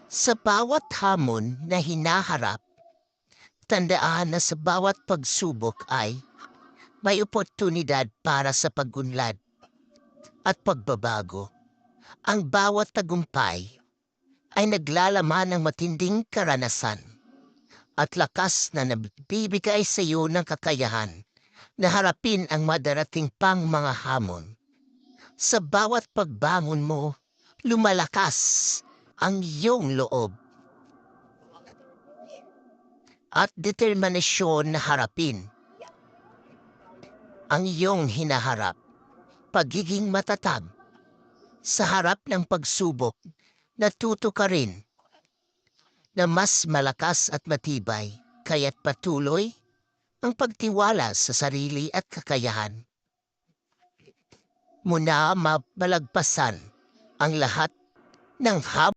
Sa bawat hamon na hinaharap, tandaan na sa bawat pagsubok ay may oportunidad para sa pagunlad at pagbabago. Ang bawat tagumpay ay naglalaman ng matinding karanasan at lakas na nabibigay sa iyo ng kakayahan na harapin ang madarating pang mga hamon. Sa bawat pagbangon mo, lumalakas ang iyong loob at determinasyon na harapin ang iyong hinaharap. Pagiging matatag sa harap ng pagsubok, natuto ka rin na mas malakas at matibay kaya't patuloy ang pagtiwala sa sarili at kakayahan mo na mabalagpasan ang lahat ng hamon.